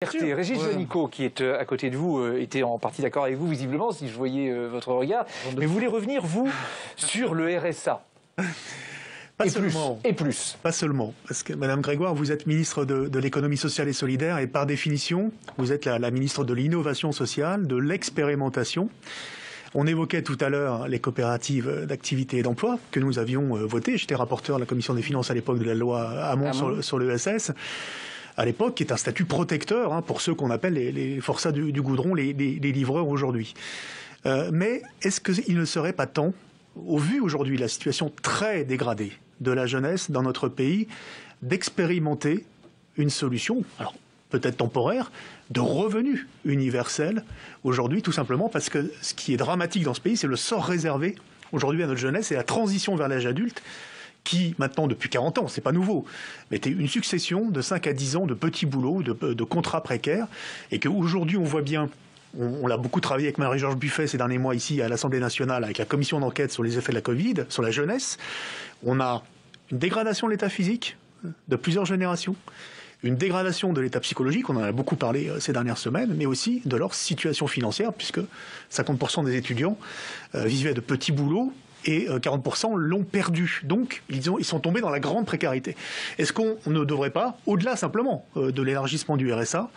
Régis Juanico, qui est à côté de vous, était en partie d'accord avec vous, visiblement, si je voyais votre regard. Mais vous voulez revenir, vous, sur le RSA. Pas seulement. Et plus. Pas seulement. Parce que, Madame Grégoire, vous êtes ministre de l'économie sociale et solidaire et par définition, vous êtes la ministre de l'innovation sociale, de l'expérimentation. On évoquait tout à l'heure les coopératives d'activité et d'emploi que nous avions votées. J'étais rapporteur de la commission des finances à l'époque de la loi Hamon sur l'ESS. À l'époque, qui est un statut protecteur pour ceux qu'on appelle les forçats du goudron, les livreurs aujourd'hui. Mais est-ce qu'il ne serait pas temps, au vu aujourd'hui de la situation très dégradée de la jeunesse dans notre pays, d'expérimenter une solution, alors peut-être temporaire, de revenu universel aujourd'hui, tout simplement parce que ce qui est dramatique dans ce pays, c'est le sort réservé aujourd'hui à notre jeunesse et la transition vers l'âge adulte qui, maintenant, depuis 40 ans, c'est pas nouveau, mais était une succession de 5 à 10 ans de petits boulots, de contrats précaires, et qu'aujourd'hui, on voit bien. On l'a beaucoup travaillé avec Marie-Georges Buffet ces derniers mois ici à l'Assemblée nationale avec la commission d'enquête sur les effets de la Covid, sur la jeunesse. On a une dégradation de l'état physique de plusieurs générations, une dégradation de l'état psychologique, on en a beaucoup parlé ces dernières semaines, mais aussi de leur situation financière, puisque 50% des étudiants vivaient de petits boulots et 40% l'ont perdu. Donc, ils sont tombés dans la grande précarité. Est-ce qu'on ne devrait pas, au-delà simplement de l'élargissement du RSA,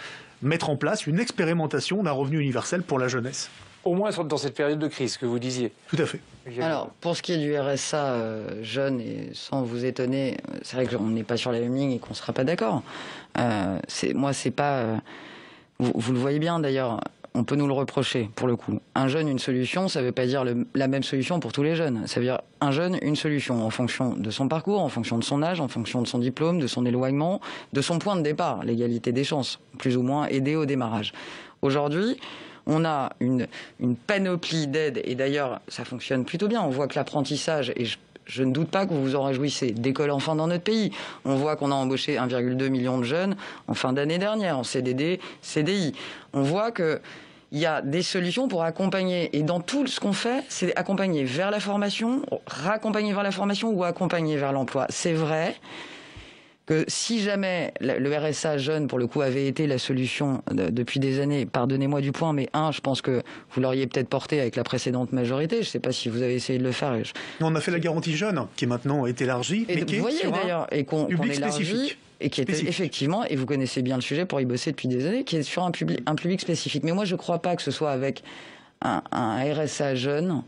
mettre en place une expérimentation d'un revenu universel pour la jeunesse? Au moins dans cette période de crise que vous disiez. Tout à fait. Alors, pour ce qui est du RSA jeune, et sans vous étonner, c'est vrai qu'on n'est pas sur la même ligne et qu'on ne sera pas d'accord. Moi, c'est pas... Vous le voyez bien, d'ailleurs, on peut nous le reprocher, pour le coup. Un jeune, une solution, ça ne veut pas dire la même solution pour tous les jeunes. Ça veut dire un jeune, une solution, en fonction de son parcours, en fonction de son âge, en fonction de son diplôme, de son éloignement, de son point de départ, l'égalité des chances, plus ou moins aidé au démarrage. Aujourd'hui, on a une panoplie d'aides, et d'ailleurs, ça fonctionne plutôt bien. On voit que l'apprentissage, et je ne doute pas que vous vous en réjouissez, décolle enfin dans notre pays. On voit qu'on a embauché 1,2 million de jeunes en fin d'année dernière, en CDD, CDI. On voit qu'il y a des solutions pour accompagner. Et dans tout ce qu'on fait, c'est accompagner vers la formation, raccompagner vers la formation ou accompagner vers l'emploi. C'est vrai que si jamais le RSA jeune, pour le coup, avait été la solution depuis des années, pardonnez-moi du point, mais je pense que vous l'auriez peut-être porté avec la précédente majorité. Je ne sais pas si vous avez essayé de le faire. On a fait la garantie jeune, qui maintenant est élargie, et qui est sur un public spécifique. Et qui est effectivement, et vous connaissez bien le sujet pour y bosser depuis des années, qui est sur un public spécifique. Mais moi, je ne crois pas que ce soit avec un RSA jeune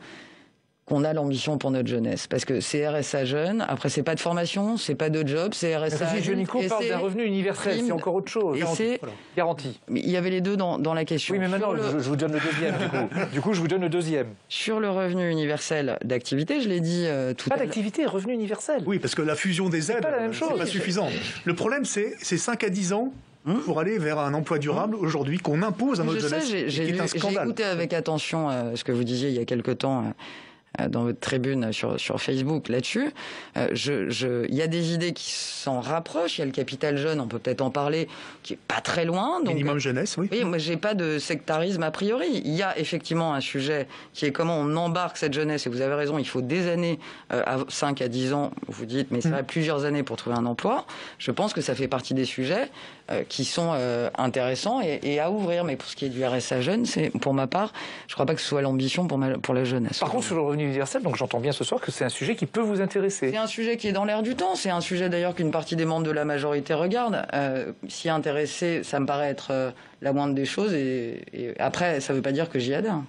qu'on a l'ambition pour notre jeunesse. Parce que c'est RSA jeune, après c'est pas de formation, c'est pas de job, c'est RSA Régis Juanico parle d'un revenu universel, c'est encore autre chose. Et c'est garanti. Il y avait les deux dans la question. Oui, mais maintenant, je vous donne le deuxième, du coup. Du coup, je vous donne le deuxième. Sur le revenu universel d'activité, je l'ai dit tout à l'heure. Pas d'activité, revenu universel. Oui, parce que la fusion des aides, c'est pas la même chose. C'est pas suffisant. Le problème, c'est 5 à 10 ans pour aller vers un emploi durable aujourd'hui qu'on impose à notre jeunesse. J'ai écouté avec attention ce que vous disiez il y a quelque temps dans votre tribune sur Facebook là-dessus. Il y a des idées qui s'en rapprochent. Il y a le capital jeune, on peut peut-être en parler, qui est pas très loin. Donc, minimum jeunesse, oui. Oui, moi j'ai pas de sectarisme a priori. Il y a effectivement un sujet qui est comment on embarque cette jeunesse. Et vous avez raison, il faut des années, 5 à 10 ans, vous dites, mais ça va plusieurs années pour trouver un emploi. Je pense que ça fait partie des sujets qui sont intéressants et à ouvrir. Mais pour ce qui est du RSA jeune, c'est pour ma part, je crois pas que ce soit l'ambition pour la jeunesse. Par contre, sur le revenu universel, donc j'entends bien ce soir que c'est un sujet qui peut vous intéresser. C'est un sujet qui est dans l'air du temps. C'est un sujet d'ailleurs qu'une partie des membres de la majorité regarde. S'y intéresser, ça me paraît être la moindre des choses. Et après, ça ne veut pas dire que j'y adhère.